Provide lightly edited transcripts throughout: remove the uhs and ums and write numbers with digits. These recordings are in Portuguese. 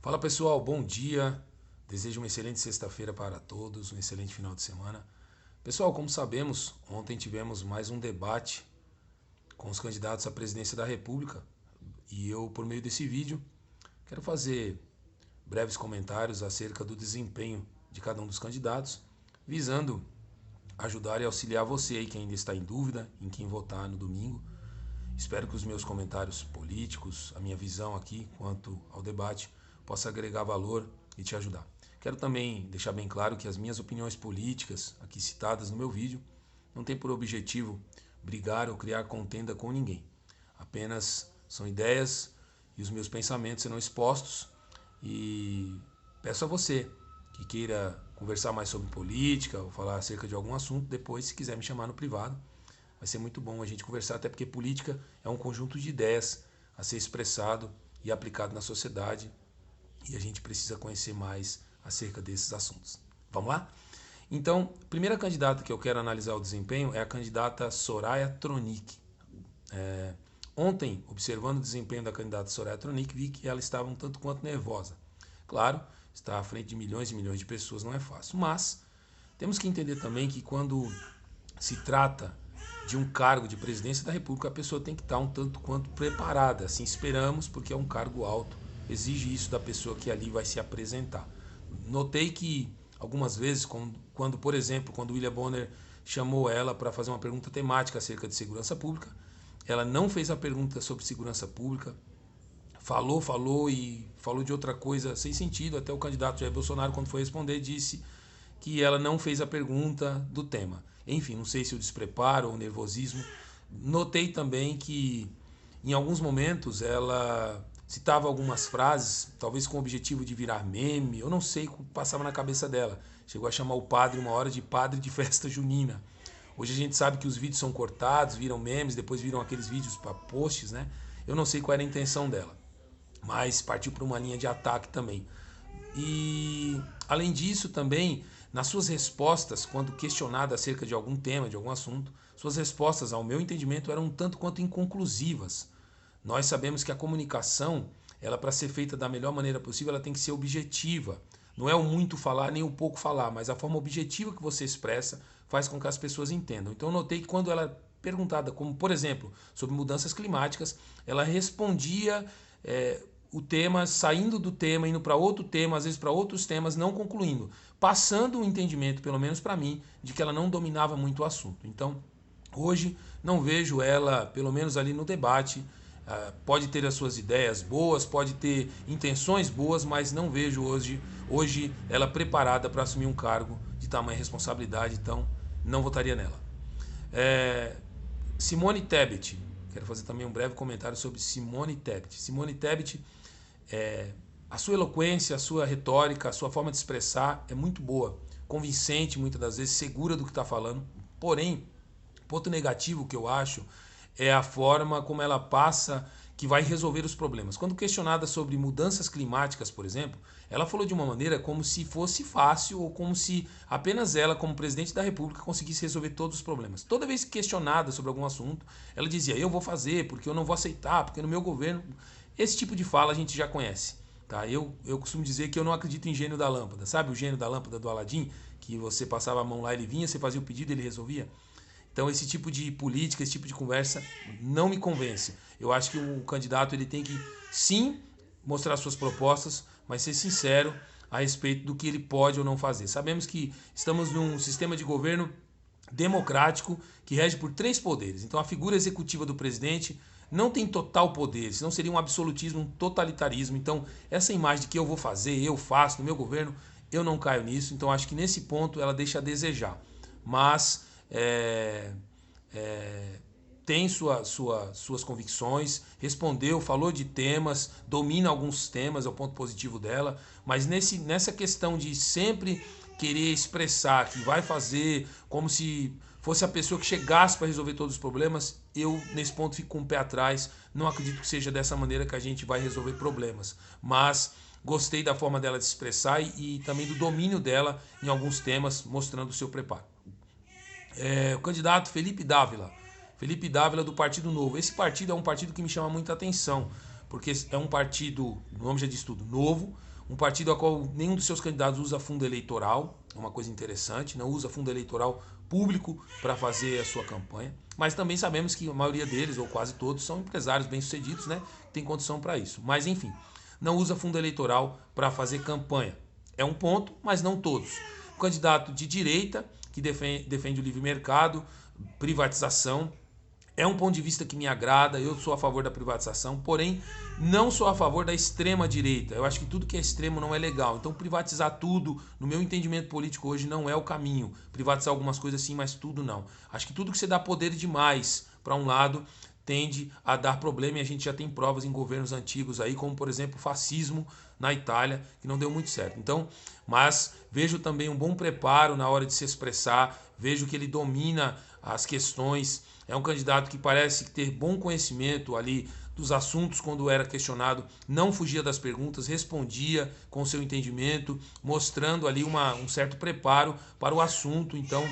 Fala pessoal, bom dia. Desejo uma excelente sexta-feira para todos, um excelente final de semana. Pessoal, como sabemos, ontem tivemos mais um debate com os candidatos à presidência da República e eu, por meio desse vídeo, quero fazer breves comentários acerca do desempenho de cada um dos candidatos, visando ajudar e auxiliar você aí que ainda está em dúvida em quem votar no domingo. Espero que os meus comentários políticos, a minha visão aqui quanto ao debate, possa agregar valor e te ajudar. Quero também deixar bem claro que as minhas opiniões políticas, aqui citadas no meu vídeo, não têm por objetivo brigar ou criar contenda com ninguém. Apenas são ideias e os meus pensamentos serão expostos e peço a você que queira conversar mais sobre política ou falar acerca de algum assunto, depois, se quiser me chamar no privado, vai ser muito bom a gente conversar, até porque política é um conjunto de ideias a ser expressado e aplicado na sociedade e a gente precisa conhecer mais acerca desses assuntos. Vamos lá? Então, a primeira candidata que eu quero analisar o desempenho é a candidata Soraya Tronic. Ontem, observando o desempenho da candidata Soraya Tronic, vi que ela estava um tanto quanto nervosa. Claro, estar à frente de milhões e milhões de pessoas não é fácil, mas temos que entender também que quando se trata de um cargo de presidência da República, a pessoa tem que estar um tanto quanto preparada. Assim esperamos, porque é um cargo alto, exige isso da pessoa que ali vai se apresentar. Notei que algumas vezes, quando por exemplo, quando William Bonner chamou ela para fazer uma pergunta temática acerca de segurança pública, ela não fez a pergunta sobre segurança pública, falou de outra coisa sem sentido. Até o candidato Jair Bolsonaro, quando foi responder, disse que ela não fez a pergunta do tema. Enfim, não sei se o despreparo ou o nervosismo. Notei também que em alguns momentos ela citava algumas frases, talvez com o objetivo de virar meme, eu não sei o que passava na cabeça dela. Chegou a chamar o padre uma hora de padre de festa junina. Hoje a gente sabe que os vídeos são cortados, viram memes, depois viram aqueles vídeos para posts, né? Eu não sei qual era a intenção dela, mas partiu para uma linha de ataque também. E, além disso, também, nas suas respostas, quando questionada acerca de algum tema, de algum assunto, suas respostas, ao meu entendimento, eram um tanto quanto inconclusivas. Nós sabemos que a comunicação, ela para ser feita da melhor maneira possível, ela tem que ser objetiva. Não é o muito falar nem o pouco falar, mas a forma objetiva que você expressa faz com que as pessoas entendam. Então eu notei que quando ela é perguntada, como por exemplo, sobre mudanças climáticas, ela respondia o tema, saindo do tema, indo para outro tema, às vezes para outros temas, não concluindo, passando o entendimento, pelo menos para mim, de que ela não dominava muito o assunto. Então, hoje não vejo ela, pelo menos ali no debate, pode ter as suas ideias boas, pode ter intenções boas, mas não vejo hoje ela preparada para assumir um cargo de tamanha responsabilidade, então não votaria nela. Simone Tebet, quero fazer também um breve comentário sobre Simone Tebet. Simone Tebet, a sua eloquência, a sua retórica, a sua forma de expressar é muito boa, convincente muitas das vezes, segura do que está falando, porém, ponto negativo que eu acho é a forma como ela passa que vai resolver os problemas. Quando questionada sobre mudanças climáticas, por exemplo, ela falou de uma maneira como se fosse fácil ou como se apenas ela, como presidente da República, conseguisse resolver todos os problemas. Toda vez questionada sobre algum assunto, ela dizia, eu vou fazer, porque eu não vou aceitar, porque no meu governo... Esse tipo de fala a gente já conhece. Tá? Eu costumo dizer que eu não acredito em gênio da lâmpada. Sabe o gênio da lâmpada do Aladim? Que você passava a mão lá, ele vinha, você fazia o pedido, ele resolvia? Então esse tipo de política, esse tipo de conversa não me convence. Eu acho que o candidato ele tem que sim mostrar suas propostas, mas ser sincero a respeito do que ele pode ou não fazer. Sabemos que estamos num sistema de governo democrático que rege por 3 poderes. Então a figura executiva do presidente não tem total poder, senão seria um absolutismo, um totalitarismo. Então essa imagem de que eu vou fazer, eu faço no meu governo, eu não caio nisso. Então acho que nesse ponto ela deixa a desejar. Mas tem suas convicções, respondeu, falou de temas, domina alguns temas, é o ponto positivo dela, mas nessa questão de sempre querer expressar que vai fazer como se fosse a pessoa que chegasse para resolver todos os problemas, eu nesse ponto fico com o pé atrás, não acredito que seja dessa maneira que a gente vai resolver problemas, mas gostei da forma dela de se expressar e também do domínio dela em alguns temas, mostrando o seu preparo. O candidato Felipe Dávila do Partido Novo. Esse partido é um partido que me chama muita atenção, porque é um partido, o nome já diz tudo, novo, um partido a qual nenhum dos seus candidatos usa fundo eleitoral, é uma coisa interessante, não usa fundo eleitoral público para fazer a sua campanha, mas também sabemos que a maioria deles, ou quase todos, são empresários bem-sucedidos, né? Tem condição para isso. Mas enfim, não usa fundo eleitoral para fazer campanha. É um ponto, mas não todos. O candidato de direita, que defende o livre mercado, privatização, é um ponto de vista que me agrada, eu sou a favor da privatização, porém não sou a favor da extrema direita. Eu acho que tudo que é extremo não é legal. Então privatizar tudo, no meu entendimento político hoje, não é o caminho. Privatizar algumas coisas sim, mas tudo não. Acho que tudo que você dá poder demais para um lado tende a dar problema, e a gente já tem provas em governos antigos aí, como por exemplo o fascismo na Itália, que não deu muito certo. Então, mas vejo também um bom preparo na hora de se expressar, vejo que ele domina as questões, é um candidato que parece ter bom conhecimento ali dos assuntos quando era questionado, não fugia das perguntas, respondia com seu entendimento, mostrando ali um certo preparo para o assunto. Então,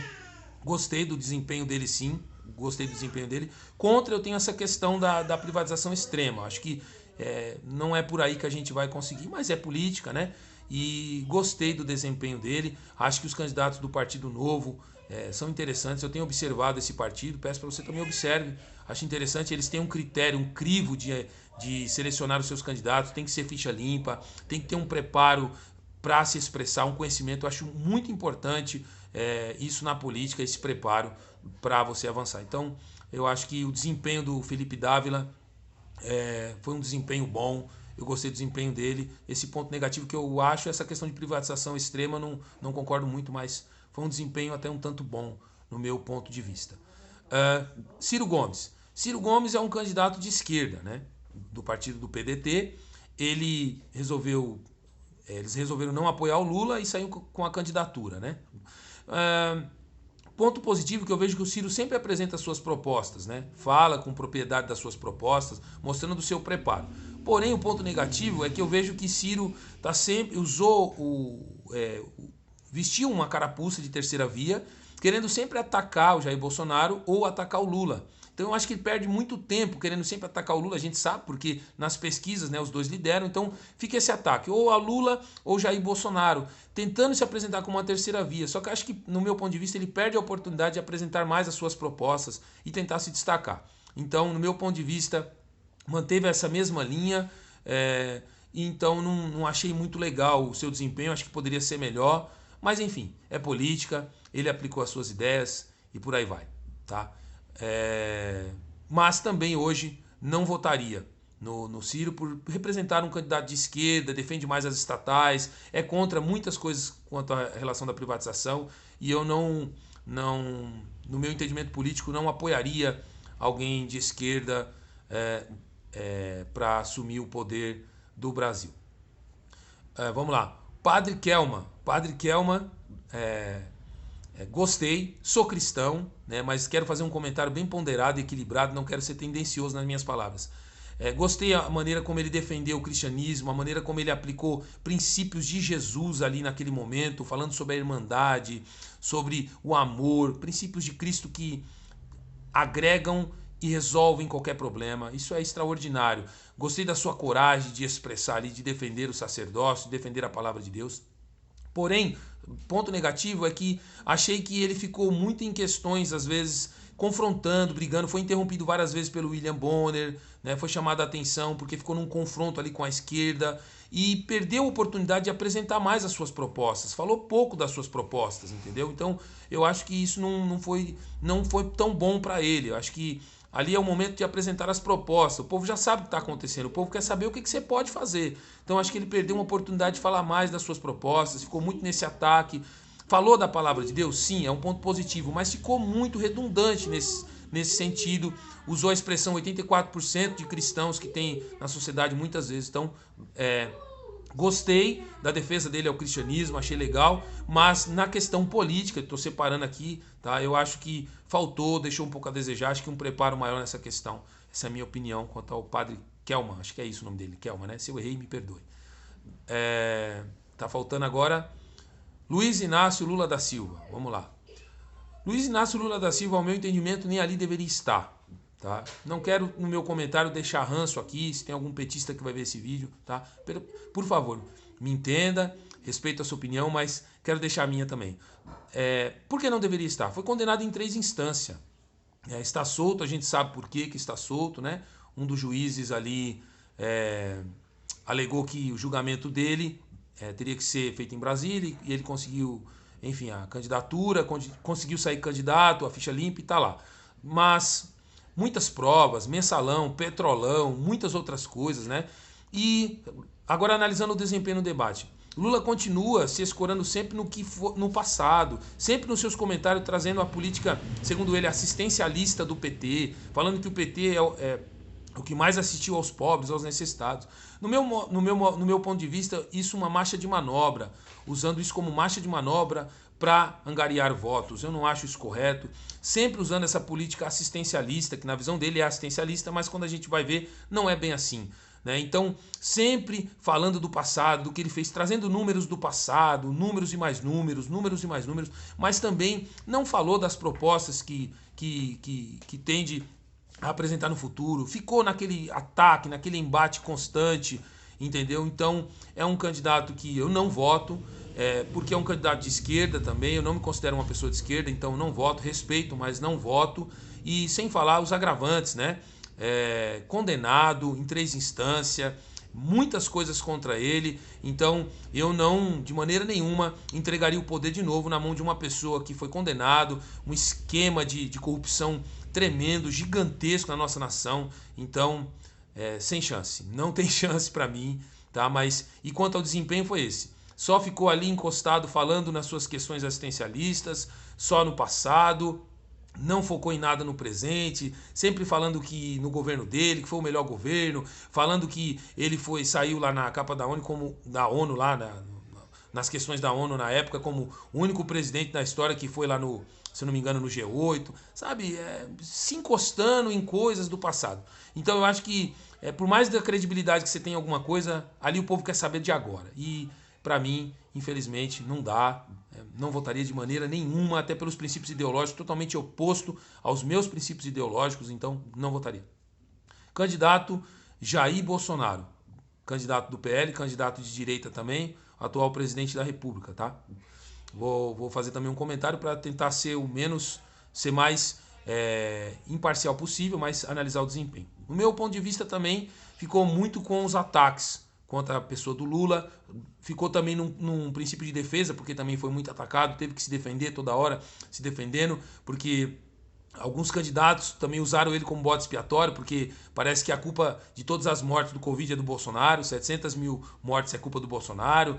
gostei do desempenho dele sim, gostei do desempenho dele. Contra, eu tenho essa questão da privatização extrema. Acho que não é por aí que a gente vai conseguir, mas é política, né? E gostei do desempenho dele. Acho que os candidatos do Partido Novo são interessantes. Eu tenho observado esse partido, peço para você também observe. Acho interessante, eles têm um critério, um crivo de selecionar os seus candidatos, tem que ser ficha limpa, tem que ter um preparo para se expressar, um conhecimento. Eu acho muito importante isso na política, esse preparo para você avançar. Então, eu acho que o desempenho do Felipe Dávila foi um desempenho bom, eu gostei do desempenho dele. Esse ponto negativo que eu acho, essa questão de privatização extrema, não concordo muito, mas foi um desempenho até um tanto bom no meu ponto de vista. Ciro Gomes. Ciro Gomes é um candidato de esquerda, né, do partido do PDT. Eles resolveram não apoiar o Lula e saiu com a candidatura, né? Ponto positivo que eu vejo que o Ciro sempre apresenta suas propostas, né? Fala com propriedade das suas propostas, mostrando o seu preparo. Porém, o ponto negativo é que eu vejo que Ciro sempre vestiu uma carapuça de terceira via, querendo sempre atacar o Jair Bolsonaro ou atacar o Lula. Então eu acho que ele perde muito tempo querendo sempre atacar o Lula, a gente sabe, porque nas pesquisas, né, os dois lideram, então fica esse ataque, ou a Lula ou Jair Bolsonaro, tentando se apresentar como uma terceira via. Só que eu acho que, no meu ponto de vista, ele perde a oportunidade de apresentar mais as suas propostas e tentar se destacar. Então, no meu ponto de vista, manteve essa mesma linha, então não achei muito legal o seu desempenho, acho que poderia ser melhor, mas enfim, é política, ele aplicou as suas ideias e por aí vai, tá? Mas também hoje não votaria no Ciro por representar um candidato de esquerda, defende mais as estatais, é contra muitas coisas quanto à relação da privatização, e eu no meu entendimento político, não apoiaria alguém de esquerda para assumir o poder do Brasil. Vamos lá. Padre Kelman. Padre Kelman, gostei, sou cristão, né, mas quero fazer um comentário bem ponderado e equilibrado, não quero ser tendencioso nas minhas palavras. Gostei a maneira como ele defendeu o cristianismo, a maneira como ele aplicou princípios de Jesus ali naquele momento, falando sobre a irmandade, sobre o amor, princípios de Cristo que agregam e resolvem qualquer problema. Isso é extraordinário. Gostei da sua coragem de expressar ali, de defender o sacerdócio, de defender a palavra de Deus. Porém, ponto negativo é que achei que ele ficou muito em questões, às vezes, confrontando, brigando, foi interrompido várias vezes pelo William Bonner, né, foi chamado a atenção porque ficou num confronto ali com a esquerda e perdeu a oportunidade de apresentar mais as suas propostas, falou pouco das suas propostas, entendeu? Então eu acho que isso não foi tão bom para ele, eu acho que ali é o momento de apresentar as propostas, o povo já sabe o que está acontecendo, o povo quer saber o que você pode fazer, então acho que ele perdeu uma oportunidade de falar mais das suas propostas, ficou muito nesse ataque. Falou da palavra de Deus? Sim, é um ponto positivo, mas ficou muito redundante nesse sentido. Usou a expressão 84% de cristãos que tem na sociedade muitas vezes. Então, gostei da defesa dele ao cristianismo, achei legal, mas na questão política, estou separando aqui, tá? Eu acho que faltou, deixou um pouco a desejar, acho que um preparo maior nessa questão. Essa é a minha opinião quanto ao padre Kelman, acho que é isso o nome dele, Kelman, né? Se eu errei, me perdoe. Tá faltando agora Luiz Inácio Lula da Silva. Vamos lá. Luiz Inácio Lula da Silva, ao meu entendimento, nem ali deveria estar. tá? Não quero no meu comentário deixar ranço aqui, se tem algum petista que vai ver esse vídeo, tá? Por favor, me entenda, respeito a sua opinião, mas quero deixar a minha também. Por que não deveria estar? Foi condenado em 3 instâncias. Está solto, a gente sabe por que está solto, né? Um dos juízes ali alegou que o julgamento dele teria que ser feito em Brasília e ele conseguiu, enfim, a candidatura, conseguiu sair candidato, a ficha limpa e está lá. Mas muitas provas, mensalão, petrolão, muitas outras coisas, né? E agora analisando o desempenho no debate. Lula continua se escorando sempre no que for, no passado, sempre nos seus comentários trazendo a política, segundo ele, assistencialista do PT, falando que o PT é o que mais assistiu aos pobres, aos necessitados. No meu ponto de vista, isso é uma marcha de manobra, usando isso como marcha de manobra para angariar votos. Eu não acho isso correto. Sempre usando essa política assistencialista, que na visão dele é assistencialista, mas quando a gente vai ver, não é bem assim. Então, sempre falando do passado, do que ele fez, trazendo números do passado, números e mais números, mas também não falou das propostas que tende a apresentar no futuro, ficou naquele ataque, naquele embate constante, entendeu? Então, é um candidato que eu não voto, porque é um candidato de esquerda também, eu não me considero uma pessoa de esquerda, então não voto, respeito, mas não voto, e sem falar os agravantes, né? Condenado em 3 instâncias, muitas coisas contra ele, então eu não, de maneira nenhuma, entregaria o poder de novo na mão de uma pessoa que foi condenado, um esquema de corrupção tremendo, gigantesco na nossa nação, então sem chance, não tem chance para mim, tá? Mas, e quanto ao desempenho foi esse, só ficou ali encostado falando nas suas questões assistencialistas, só no passado, não focou em nada no presente, sempre falando que no governo dele, que foi o melhor governo, falando que ele saiu lá na capa da ONU, como da ONU lá nas questões da ONU na época, como o único presidente da história que foi lá no, se não me engano, no G8, sabe? Se encostando em coisas do passado. Então eu acho que, por mais da credibilidade que você tem em alguma coisa, ali o povo quer saber de agora. E para mim, infelizmente, não dá. Não votaria de maneira nenhuma, até pelos princípios ideológicos, totalmente oposto aos meus princípios ideológicos, então não votaria. Candidato Jair Bolsonaro, candidato do PL, candidato de direita também, atual presidente da República, tá? Vou fazer também um comentário para tentar ser mais imparcial possível, mas analisar o desempenho. No meu ponto de vista também, ficou muito com os ataques contra a pessoa do Lula, ficou também num princípio de defesa, porque também foi muito atacado, teve que se defender toda hora, se defendendo, porque alguns candidatos também usaram ele como bode expiatório, porque parece que a culpa de todas as mortes do Covid é do Bolsonaro, 700 mil mortes é culpa do Bolsonaro,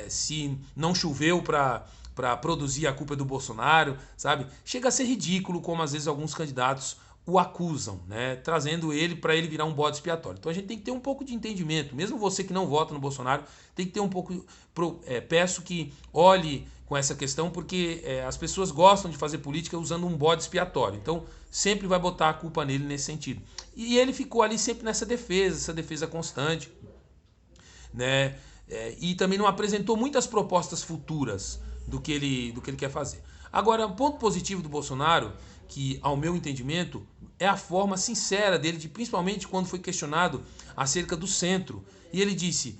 se não choveu para produzir, a culpa é do Bolsonaro, sabe? Chega a ser ridículo como às vezes alguns candidatos o acusam, né? Trazendo ele para ele virar um bode expiatório. Então a gente tem que ter um pouco de entendimento. Mesmo você que não vota no Bolsonaro, tem que ter um pouco... peço que olhe com essa questão, porque as pessoas gostam de fazer política usando um bode expiatório. Então sempre vai botar a culpa nele nesse sentido. E ele ficou ali sempre nessa defesa, essa defesa constante, né? E também não apresentou muitas propostas futuras do que ele quer fazer. Agora, um ponto positivo do Bolsonaro, que ao meu entendimento é a forma sincera dele, principalmente quando foi questionado acerca do centro. E ele disse,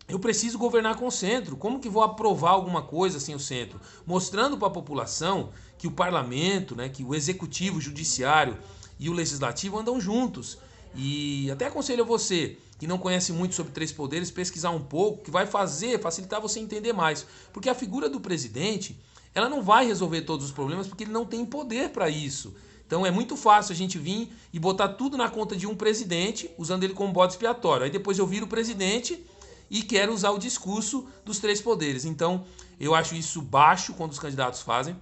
eu preciso governar com o centro, como que vou aprovar alguma coisa sem o centro? Mostrando para a população que o parlamento, né, que o executivo, o judiciário e o legislativo andam juntos. E até aconselho a você, que não conhece muito sobre 3 poderes, pesquisar um pouco, que vai facilitar você entender mais. Porque a figura do presidente, ela não vai resolver todos os problemas, porque ele não tem poder para isso. Então é muito fácil a gente vir e botar tudo na conta de um presidente, usando ele como bode expiatório. Aí depois eu viro presidente e quero usar o discurso dos 3 poderes. Então eu acho isso baixo quando os candidatos fazem.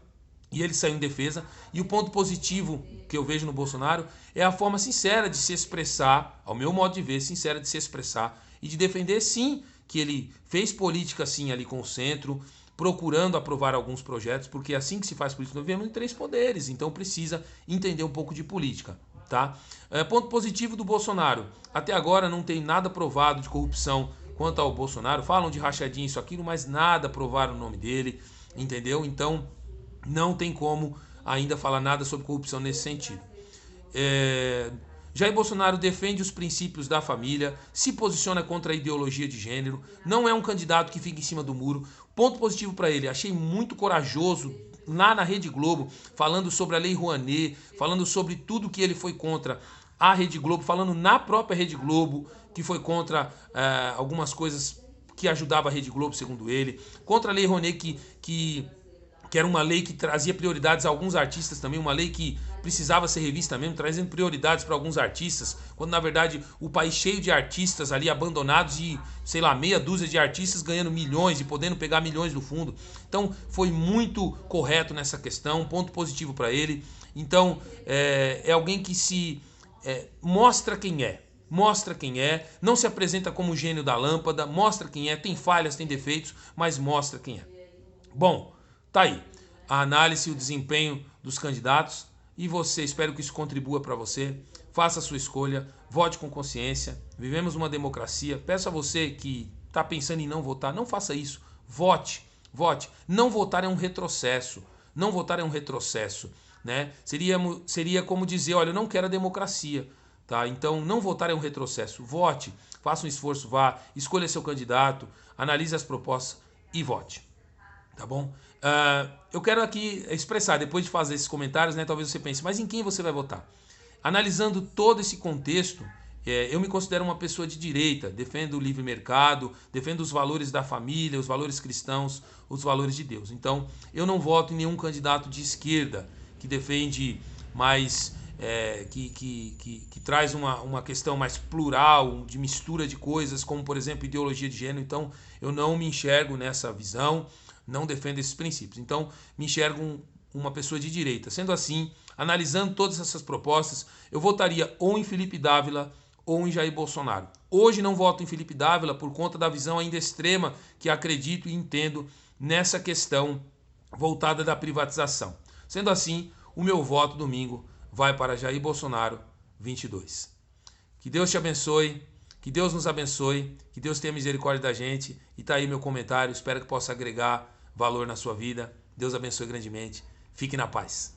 E ele saiu em defesa. E o ponto positivo que eu vejo no Bolsonaro é a forma sincera de se expressar, ao meu modo de ver, sincera de se expressar e de defender, sim, que ele fez política, sim, ali com o centro, procurando aprovar alguns projetos, porque é assim que se faz política. Nós vivemos em 3 poderes, então precisa entender um pouco de política, tá? Ponto positivo do Bolsonaro. Até agora não tem nada provado de corrupção quanto ao Bolsonaro. Falam de rachadinha, isso, aquilo, mas nada provaram o nome dele, entendeu? Então não tem como ainda falar nada sobre corrupção nesse sentido. Jair Bolsonaro defende os princípios da família, se posiciona contra a ideologia de gênero, não é um candidato que fica em cima do muro. Ponto positivo para ele, achei muito corajoso lá na Rede Globo, falando sobre a Lei Rouanet, falando sobre tudo que ele foi contra a Rede Globo, falando na própria Rede Globo, que foi contra algumas coisas que ajudava a Rede Globo, segundo ele, contra a Lei Rouanet, que era uma lei que trazia prioridades a alguns artistas também, uma lei que precisava ser revista mesmo, trazendo prioridades para alguns artistas, quando na verdade o país cheio de artistas ali abandonados e, sei lá, meia dúzia de artistas ganhando milhões e podendo pegar milhões do fundo. Então foi muito correto nessa questão, um ponto positivo para ele. Então é alguém que se mostra quem é. Mostra quem é, não se apresenta como o gênio da lâmpada, mostra quem é, tem falhas, tem defeitos, mas mostra quem é. Bom, tá aí a análise e o desempenho dos candidatos e você, espero que isso contribua para você. Faça a sua escolha, vote com consciência, vivemos uma democracia. Peço a você que está pensando em não votar, não faça isso, vote, vote. Não votar é um retrocesso, não votar é um retrocesso, né? Seria como dizer, olha, eu não quero a democracia. Tá? Então, não votar é um retrocesso. Vote, faça um esforço, vá, escolha seu candidato, analise as propostas e vote. Tá bom? Eu quero aqui expressar, depois de fazer esses comentários, né, talvez você pense, mas em quem você vai votar? Analisando todo esse contexto, eu me considero uma pessoa de direita, defendo o livre mercado, defendo os valores da família, os valores cristãos, os valores de Deus. Então, eu não voto em nenhum candidato de esquerda que defende mais... que traz uma questão mais plural, de mistura de coisas, como, por exemplo, ideologia de gênero. Então, eu não me enxergo nessa visão, não defendo esses princípios. Então, me enxergo uma pessoa de direita. Sendo assim, analisando todas essas propostas, eu votaria ou em Felipe Dávila ou em Jair Bolsonaro. Hoje não voto em Felipe Dávila por conta da visão ainda extrema que acredito e entendo nessa questão voltada da privatização. Sendo assim, o meu voto domingo vai para Jair Bolsonaro 22. Que Deus te abençoe, que Deus nos abençoe, que Deus tenha misericórdia da gente. E tá aí meu comentário, espero que possa agregar valor na sua vida. Deus abençoe grandemente. Fique na paz.